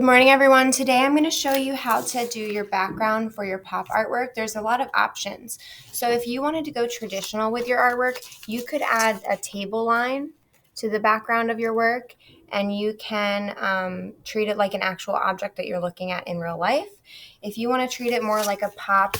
Good morning, everyone. Today I'm going to show you how to do your background for your pop artwork. There's a lot of options. So if you wanted to go traditional with your artwork, you could add a table line to the background of your work, and you can treat it like an actual object that you're looking at in real life. If you want to treat it more like a pop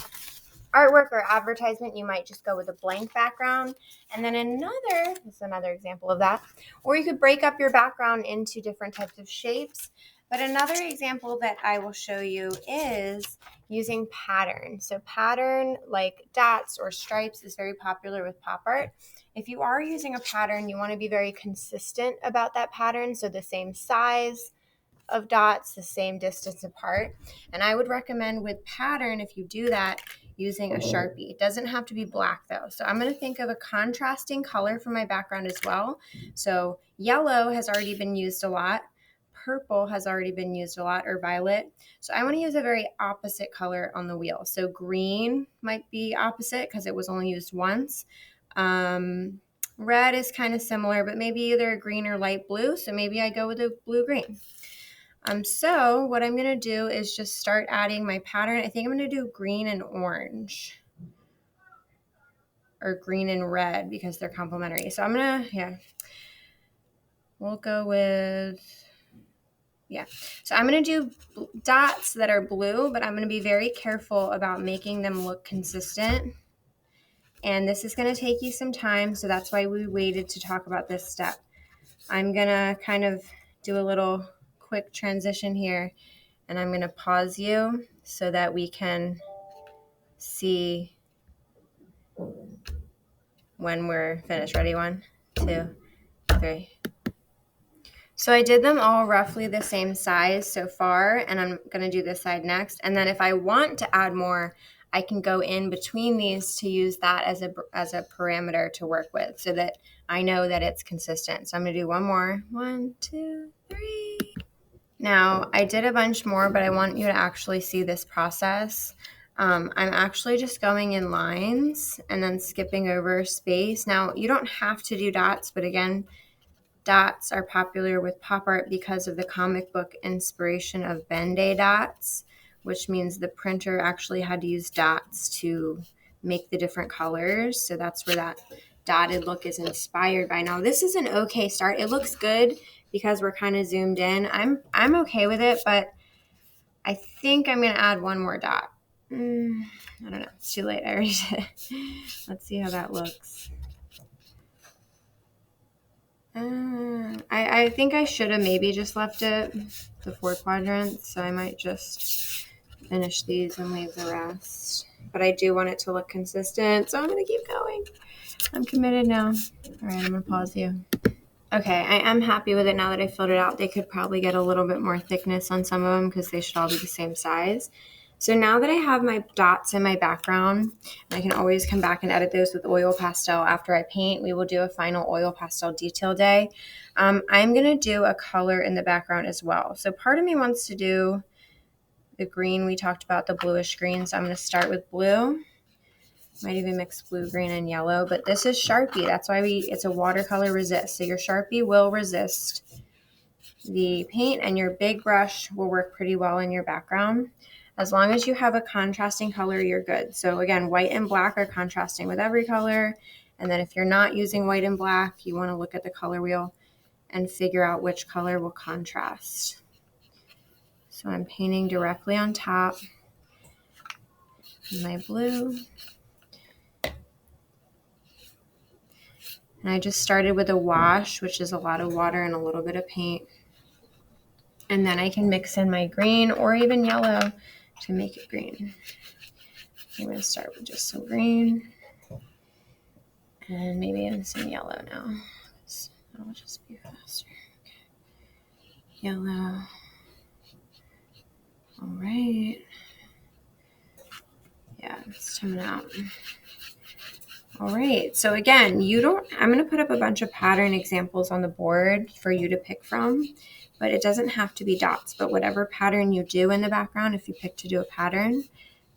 artwork or advertisement, you might just go with a blank background. And then this is another example of that. Or you could break up your background into different types of shapes. But another example that I will show you is using pattern. So pattern like dots or stripes is very popular with pop art. If you are using a pattern, you want to be very consistent about that pattern. So the same size of dots, the same distance apart. And I would recommend with pattern, if you do that, using a Sharpie. It doesn't have to be black though. So I'm going to think of a contrasting color for my background as well. So yellow has already been used a lot. Purple has already been used a lot, or violet. So I want to use a very opposite color on the wheel. So green might be opposite because it was only used once. Red is kind of similar, but maybe either a green or light blue. So maybe I go with a blue-green. So what I'm going to do is just start adding my pattern. I think I'm going to do green and orange, or green and red because they're complementary. So I'm going to, we'll go with, So I'm going to do dots that are blue, but I'm going to be very careful about making them look consistent. And this is going to take you some time, so that's why we waited to talk about this step. I'm going to kind of do a little quick transition here, and I'm going to pause you so that we can see when we're finished. Ready? 1, 2, 3. So I did them all roughly the same size so far, and I'm going to do this side next. And then if I want to add more, I can go in between these to use that as a parameter to work with so that I know that it's consistent. So I'm going to do one more. 1, 2, 3. Now, I did a bunch more, but I want you to actually see this process. I'm actually just going in lines and then skipping over space. Now, you don't have to do dots, but again, dots are popular with pop art because of the comic book inspiration of Ben-Day dots, which means the printer actually had to use dots to make the different colors. So that's where that dotted look is inspired by. Now, this is an okay start. It looks good because we're kind of zoomed in. I'm okay with it, but I think I'm going to add one more dot. I don't know. It's too late. I already did. Let's see how that looks. I think I should have maybe just left it the 4 quadrants, so I might just finish these and leave the rest. But I do want it to look consistent, so I'm going to keep going. I'm committed now. All right, I'm going to pause you. Okay, I am happy with it now that I filled it out. They could probably get a little bit more thickness on some of them because they should all be the same size. So now that I have my dots in my background, I can always come back and edit those with oil pastel after I paint. We will do a final oil pastel detail day. I'm going to do a color in the background as well. So part of me wants to do the green. We talked about the bluish green, so I'm going to start with blue. Might even mix blue, green, and yellow, but this is Sharpie. That's why it's a watercolor resist. So your Sharpie will resist the paint, and your big brush will work pretty well in your background. As long as you have a contrasting color, you're good. So again, white and black are contrasting with every color. And then if you're not using white and black, you want to look at the color wheel and figure out which color will contrast. So I'm painting directly on top my blue. And I just started with a wash, which is a lot of water and a little bit of paint. And then I can mix in my green or even yellow to make it green. I'm going to start with just some green. And maybe even some yellow now. That'll just be faster. Okay. Yellow. All right. Yeah, it's coming out. All right. So again, I'm going to put up a bunch of pattern examples on the board for you to pick from, but it doesn't have to be dots. But whatever pattern you do in the background, if you pick to do a pattern,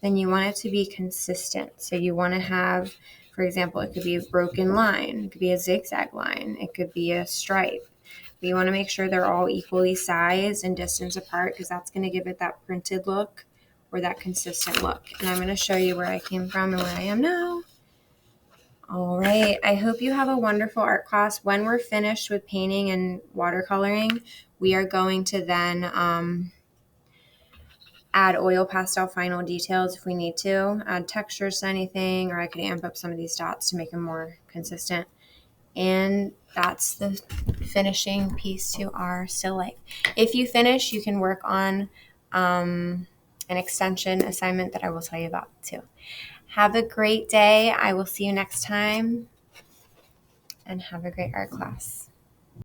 then you want it to be consistent. So you want to have, for example, it could be a broken line. It could be a zigzag line. It could be a stripe. We want to make sure they're all equally sized and distance apart because that's going to give it that printed look or that consistent look. And I'm going to show you where I came from and where I am now. All right, I hope you have a wonderful art class. When we're finished with painting and watercoloring, we are going to then add oil pastel final details if we need to, add textures to anything, or I could amp up some of these dots to make them more consistent. And that's the finishing piece to our still life. If you finish, you can work on an extension assignment that I will tell you about too. Have a great day. I will see you next time, and have a great art class.